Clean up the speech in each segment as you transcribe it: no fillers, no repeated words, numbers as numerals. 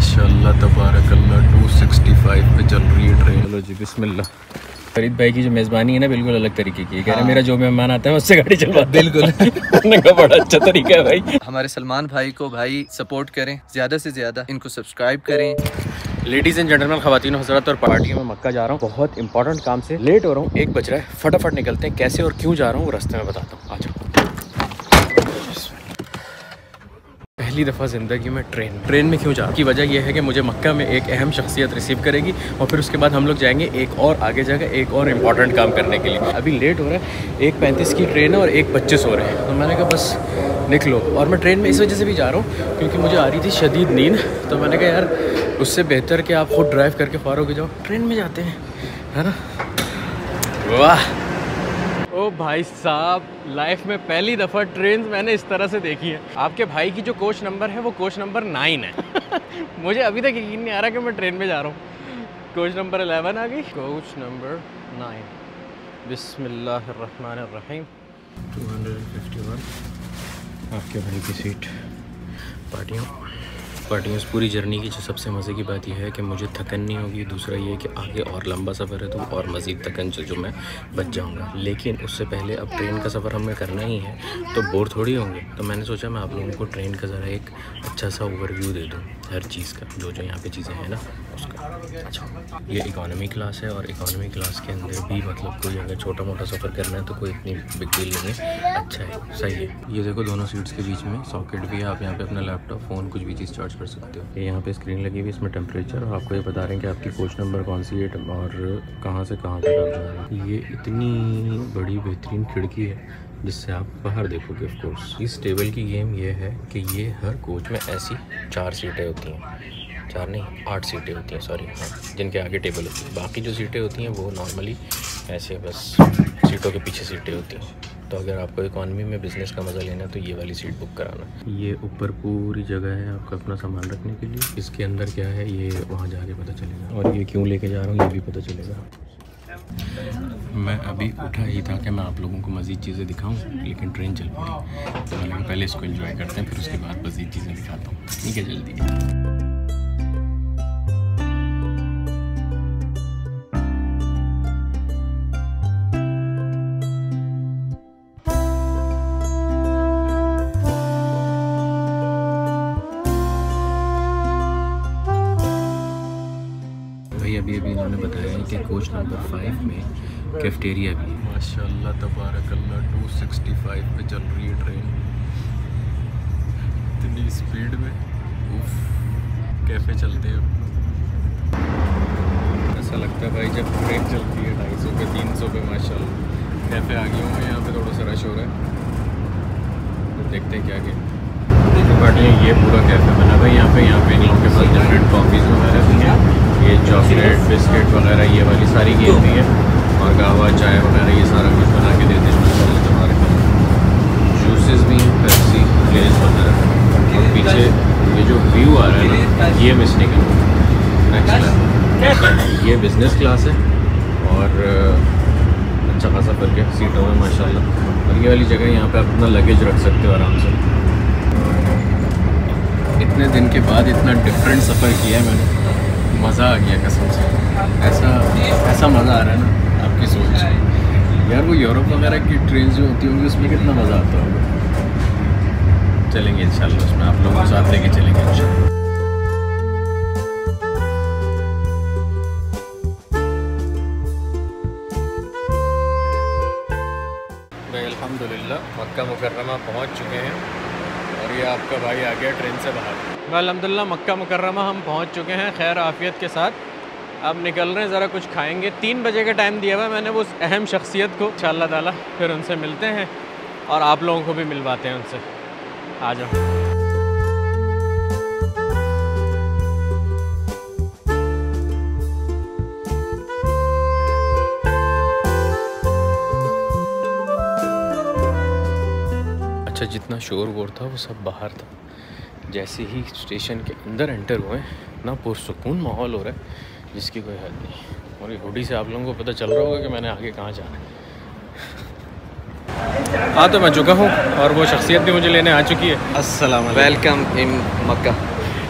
माशाल्लाह तबारकल्लाह 265 पे चल रही है ट्रेन। चलो जी बिस्मिल्लाह। फरीद भाई की जो मेज़बानी है ना बिल्कुल अलग तरीके की है। कह रहे मेरा जो मेहमान आता है उससे गाड़ी चलवा। बिल्कुल का बड़ा अच्छा तरीका है भाई। हमारे सलमान भाई को भाई सपोर्ट करें, ज़्यादा से ज़्यादा इनको सब्सक्राइब करें। लेडीज़ एंड जेंटलमैन, ख़वातीन हज़रात और पार्टियों में मक्का जा रहा हूँ। बहुत इंपॉर्टेंट काम से लेट हो रहा हूँ, 1 बज रहा है। फटाफट निकलते हैं। कैसे और क्यों जा रहा हूँ वो रास्ते में बताता हूँ। आ जाओ। पहली दफ़ा ज़िंदगी में ट्रेन में क्यों जा रहा हूँ की वजह यह है कि मुझे मक्का में एक अहम शख्सियत रिसीव करेगी और फिर उसके बाद हम लोग जाएंगे एक और आगे जगह एक और इम्पॉर्टेंट काम करने के लिए। अभी लेट हो रहा है, 1:35 की ट्रेन है और 1:25 हो रहे हैं। तो मैंने कहा बस निकलो। और मैं ट्रेन में इस वजह से भी जा रहा हूँ क्योंकि मुझे आ रही थी शदीद नींद। तो मैंने कहा यार उससे बेहतर कि आप खुद ड्राइव करके फ़ारूक हो जाओ, ट्रेन में जाते हैं, है ना। वाह ओ भाई साहब, लाइफ में पहली दफ़ा ट्रेन मैंने इस तरह से देखी है। आपके भाई की जो कोच नंबर है वो कोच नंबर 9 है। मुझे अभी तक यकीन नहीं आ रहा कि मैं ट्रेन में जा रहा हूँ। कोच नंबर 11 आ गई, कोच नंबर 9। बिस्मिल्लाहिर्रहमानिर्रहीम। 251 आपके भाई की सीट। पार्टियों इस पूरी जर्नी की जो सबसे मज़े की बात यह है कि मुझे थकन नहीं होगी। दूसरा ये है कि आगे और लंबा सफ़र है तो और मज़ीद थकन जो मैं बच जाऊंगा। लेकिन उससे पहले अब ट्रेन का सफ़र हमें करना ही है तो बोर थोड़ी होंगे। तो मैंने सोचा मैं आप लोगों को ट्रेन का ज़रा एक अच्छा सा ओवरव्यू दे दूँ हर चीज़ का, जो यहाँ पे चीज़ें हैं ना उसका। अच्छा, ये इकॉनमी क्लास है और इकॉनमी क्लास के अंदर भी मतलब कोई अगर छोटा मोटा सफ़र करना है तो कोई इतनी बिग डील नहीं है। अच्छा है, सही है। ये देखो दोनों सीट्स के बीच में सॉकेट भी है। आप यहाँ पे अपना लैपटॉप, फ़ोन, कुछ भी चीज़ चार्ज कर सकते हो। ये यहाँ पे स्क्रीन लगी हुई, इसमें टेम्परेचर और आपको ये बता रहे हैं कि आपकी कोच नंबर कौन सी है और कहाँ से कहाँ तक आप जाएंगे। ये इतनी बड़ी बेहतरीन खिड़की है जिससे आप बाहर देखोगे। ऑफ कोर्स इस टेबल की गेम ये है कि ये हर कोच में ऐसी 4 सीटें होती हैं, 4 नहीं 8 सीटें होती हैं, सॉरी हाँ, जिनके आगे टेबल होती है। बाकी जो सीटें होती हैं वो नॉर्मली ऐसे बस सीटों के पीछे सीटें होती हैं। तो अगर आपको इकॉनमी में बिज़नेस का मज़ा लेना है तो ये वाली सीट बुक कराना। ये ऊपर पूरी जगह है आपका अपना सामान रखने के लिए। इसके अंदर क्या है ये वहाँ जाके पता चलेगा, और ये क्यों लेके जा रहा हूँ ये भी पता चलेगा। मैं अभी उठा ही था कि मैं आप लोगों को मज़ीद चीज़ें दिखाऊं, लेकिन ट्रेन चल पड़ी। तो मैंने पहले इसको एंजॉय करते हैं, फिर उसके बाद मज़ीद चीज़ें दिखाता हूँ। ठीक है, जल्दी। अभी इन्होंने बताया है कि कोच नंबर 5 में कैफेटेरिया भी है। माशाल्लाह तबारकल्लाह 265 पे चल रही है ट्रेन, इतनी स्पीड में। उफ, कैफ़े चलते हैं। ऐसा लगता है भाई जब ट्रेन चलती है 250 पे 300 पे। माशाल्लाह कैफ़े आ गए होंगे यहाँ पे, थोड़ा सा रश हो रहा है तो देखते हैं क्या क्या। देखो पार्टी ये पूरा कैफ़े बना हुआ है यहाँ पे इन लोगों के पास डिफरेंट कॉफ़ीज़ वगैरह भी हैं। ये चॉकलेट, बिस्किट वगैरह ये वाली सारी गेम भी है, और कहवा, चाय वगैरह ये सारा कुछ बना के देते हैं। हमारे जूसेस भी हैं, पेप्सी, लेज वगैरह। और पीछे ये जो व्यू आ रहा है ना ये मिस नहीं करना। नेक्स्ट ये बिज़नेस क्लास है और अच्छा खासा फर्क है सीटों में माशाल्लाह। और ये वाली जगह यहाँ पे आप अपना लगेज रख सकते हो आराम से। इतने दिन के बाद इतना डिफरेंट सफ़र किया है मैंने, मज़ा आ गया कसम से। ऐसा मज़ा आ रहा है ना, आपकी सोच यार। वो यूरोप वगैरह की ट्रेन जो होती होंगी उसमें कितना मज़ा आता होगा। चलेंगे इंशाल्लाह, उसमें आप लोगों के साथ लेके चलेंगे इंशाल्लाह। भाई अल्हम्दुलिल्लाह मक्का मुकर्रमा पहुँच चुके हैं और ये आपका भाई आ गया ट्रेन से बाहर। अल्हम्दुलिल्लाह मक्का मुकर्रमा हम पहुंच चुके हैं खैर आफियत के साथ। अब निकल रहे हैं, ज़रा कुछ खाएंगे। 3 बजे का टाइम दिया हुआ है मैंने उस अहम शख्सियत को। इंशाअल्लाह ताला फिर उनसे मिलते हैं और आप लोगों को भी मिलवाते हैं उनसे। आ जाओ। अच्छा, जितना शोर वोर था वो सब बाहर था। जैसे ही स्टेशन के अंदर एंटर हुए ना पुरसुकून माहौल हो रहा है जिसकी कोई हद नहीं। और ये हुडी से आप लोगों को पता चल रहा होगा कि मैंने आगे कहाँ जाना है। हाँ तो मैं चुका हूँ और वो शख्सियत भी मुझे लेने आ चुकी है। अस्सलाम वालेकुम। वेलकम इन मक्का।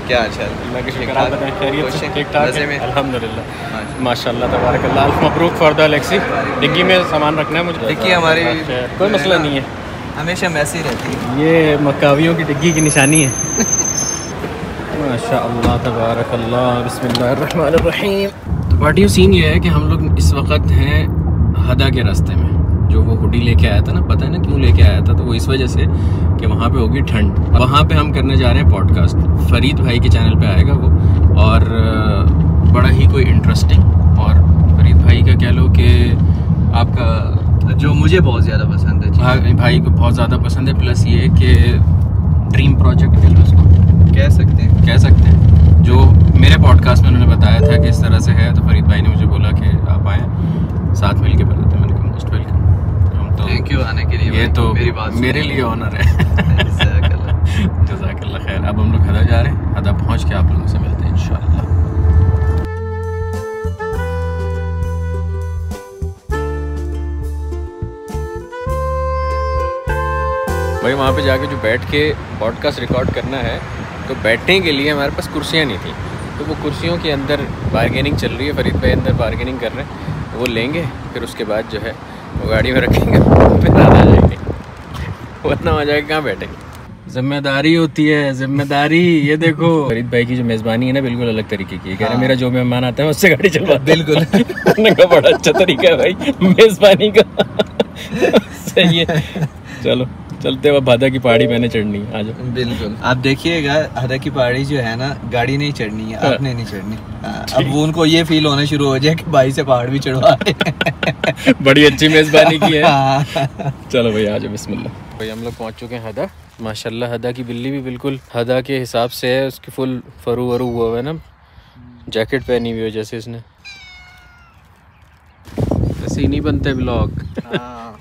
क्या अच्छा अल्लाह के शुक्र, आप बताएं खैरियत से? ठीक ठाक मज़े है में? अल्हम्दुलिल्लाह माशाल्लाह तबारकल्लाह। अल्फ मबरूक फॉर द एलेक्सी। डिग्गी में सामान रखना है मुझे। डिग्गी हमारी कोई मसला नहीं है, हमेशा मैसी रहती है। ये मक्कावियों की डिग्गी की निशानी है। माशाअल्लाह तबारकल्लाह बिस्मिल्लाहिर्रहमानिर्रहीम। तो पार्टियों सीन ये है कि हम लोग इस वक्त हैं हदा के रास्ते में। जो वो हुडी लेके आया था ना, पता है ना क्यों लेके आया था? तो वो इस वजह से कि वहाँ पे होगी ठंड। वहाँ पे हम करने जा रहे हैं पॉडकास्ट, फरीद भाई के चैनल पे आएगा वो, और बड़ा ही कोई इंटरेस्टिंग। और फरीद भाई का कह लो कि आपका जो मुझे बहुत ज़्यादा पसंद है, भाई को बहुत ज़्यादा पसंद है, प्लस ये कि ड्रीम प्रोजेक्ट कह लो उसको, कह सकते हैं। जो मेरे पॉडकास्ट में उन्होंने बताया था कि इस तरह से है, तो फरीद भाई ने मुझे बोला कि आप आएँ, साथ मिल के बनाते हैं। मैंने कहा मोस्ट वेलकम। हम तो थैंक यू आने के लिए। ये तो मेरी बात मेरे लिए ऑनर है। जज़ाकल्लाह खैर। अब हम लोग हदा जा रहे हैं, हदा पहुँच के आप लोगों से मिलते हैं इंशाअल्लाह। भाई वहाँ पे जाके जो बैठ के पॉडकास्ट रिकॉर्ड करना है, तो बैठने के लिए हमारे पास कुर्सियाँ नहीं थी, तो वो कुर्सियों के अंदर बारगेनिंग चल रही है। फरीद भाई अंदर बारगेनिंग कर रहे हैं, वो लेंगे, फिर उसके बाद जो है वो गाड़ी में रखेंगे, फिर आ जाएंगे, वरना आ जाएगा कहाँ बैठेंगे। जिम्मेदारी होती है, जिम्मेदारी। ये देखो फरीद भाई की जो मेज़बानी है ना, बिल्कुल अलग तरीके की है। कह रहे मेरा जो मेहमान आता है उससे गाड़ी चलवा। बिल्कुल। का बड़ा अच्छा तरीका है भाई मेज़बानी का। सही है। चलो चलते हुए हदा की पहाड़ी मैंने चढ़नी है, आ जाओ। बिल्कुल। आप देखिएगा हदा की पहाड़ी जो है ना, गाड़ी नहीं चढ़नी है, आपने नहीं चढ़नी। अब वो उनको ये फील होना शुरू हो जाए कि भाई से पहाड़ भी चढ़वा रहे। बड़ी अच्छी मेज़बानी की है। चलो भाई आ जाओ, बिस्मिल्लाह। भाई हम लोग पहुंच चुके हैं हदा। माशाल्लाह हदा की बिल्ली भी बिल्कुल हदा के हिसाब से है, उसकी फुल फरू वरू हुआ हुआ है ना, जैकेट पहनी हुई है जैसे इसने। ऐसे ही नहीं बनते ब्लॉग।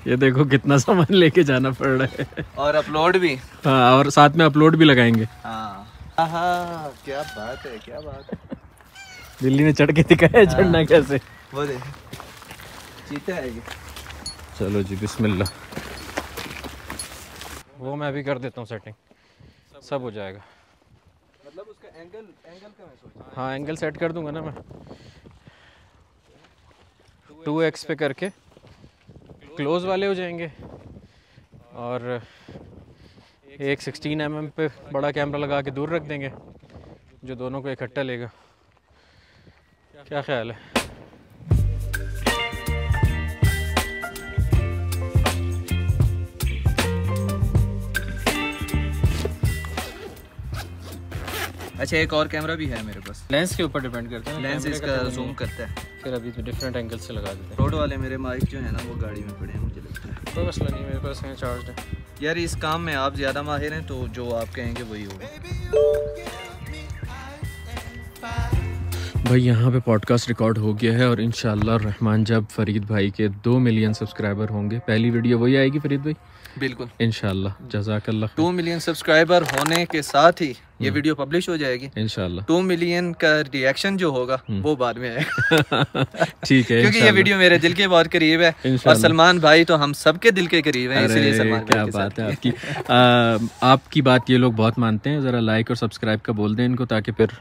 ये देखो कितना सामान लेके जाना पड़ रहा है, और अपलोड भी। हाँ, और साथ में अपलोड भी लगाएंगे। क्या बात है, क्या बात है। बिल्ली ने चढ़ के दिखाया चढ़ना कैसे। वो देख, चीता है ये। चलो जी बिस्मिल्लाह। वो मैं भी कर देता हूँ सेटिंग, सब हो जाएगा। मतलब उसका एंगल का मैं सोच रहा हूँ। हाँ एंगल सेट कर दूंगा ना मैं, 2x पे करके क्लोज वाले हो जाएंगे, और एक 16mm पे बड़ा कैमरा लगा के दूर रख देंगे, जो दोनों को इकट्ठा लेगा। क्या ख्याल है? अच्छा, एक और कैमरा भी है मेरे पास। लेंस के ऊपर डिपेंड करता है, लेंस इसका जूम करता है। फिर अभी तो डिफरेंट एंगल से लगा देते हैं। रोड वाले मेरे माइक जो है ना, वो गाड़ी में पड़े हैं, मुझे लगता है। कोई मसला नहीं, मेरे पास है चार्ज है। यार इस काम में आप ज़्यादा माहिर हैं, तो जो आप कहेंगे वही होगा। भाई यहाँ पे पॉडकास्ट रिकॉर्ड हो गया है, और इंशाअल्लाह रहमान जब फरीद भाई के 2 मिलियन सब्सक्राइबर होंगे, पहली वीडियो वही आएगी फरीद भाई, बिल्कुल इंशाअल्लाह। जज़ाकल्लाह। 2 मिलियन सब्सक्राइबर होने के साथ ही ये वीडियो पब्लिश हो जाएगी इंशाअल्लाह। 2 मिलियन का रिएक्शन जो होगा वो बाद में आएगा। ठीक है, क्योंकि ये वीडियो मेरे दिल के बहुत करीब है, और सलमान भाई तो हम सबके दिल के करीब हैं, इसलिए सलमान क्या बात है आपकी। आपकी बात ये लोग बहुत मानते हैं। ज़रा लाइक और सब्सक्राइब का बोल दें इनको, ताकि फिर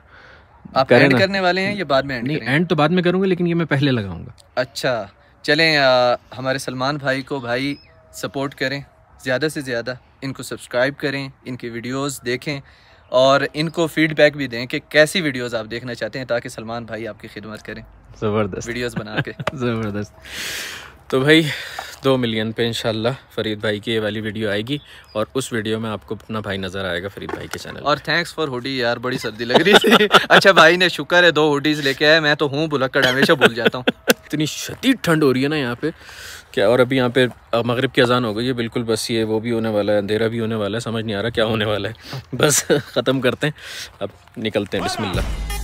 आप एंड करने वाले हैं, ये बाद में एंड नहीं, करेंगे? एंड तो बाद में करूँगा, लेकिन ये मैं पहले लगाऊंगा। अच्छा चलें, हमारे सलमान भाई को भाई सपोर्ट करें, ज़्यादा से ज़्यादा इनको सब्सक्राइब करें, इनकी वीडियोस देखें, और इनको फीडबैक भी दें कि कैसी वीडियोस आप देखना चाहते हैं, ताकि सलमान भाई आपकी खिदमत करें ज़बरदस्त वीडियोस बना के। ज़बरदस्त। तो भाई 2 मिलियन पे इंशाल्लाह फरीद भाई की ये वाली वीडियो आएगी, और उस वीडियो में आपको अपना भाई नज़र आएगा फरीद भाई के चैनल। और थैंक्स फॉर हुडी यार, बड़ी सर्दी लग रही थी। अच्छा भाई ने शुक्र है 2 हुडीज लेके आया, मैं तो हूँ भुलक्कड़, हमेशा भूल जाता हूँ। इतनी शदीद ठंड हो रही है ना यहाँ पे क्या। और अभी यहाँ पे मगरिब की अजान हो गई है बिल्कुल, बस ये वो भी होने वाला है, अंधेरा भी होने वाला है, समझ नहीं आ रहा क्या होने वाला है। बस ख़त्म करते हैं, अब निकलते हैं। बिस्मिल्लाह।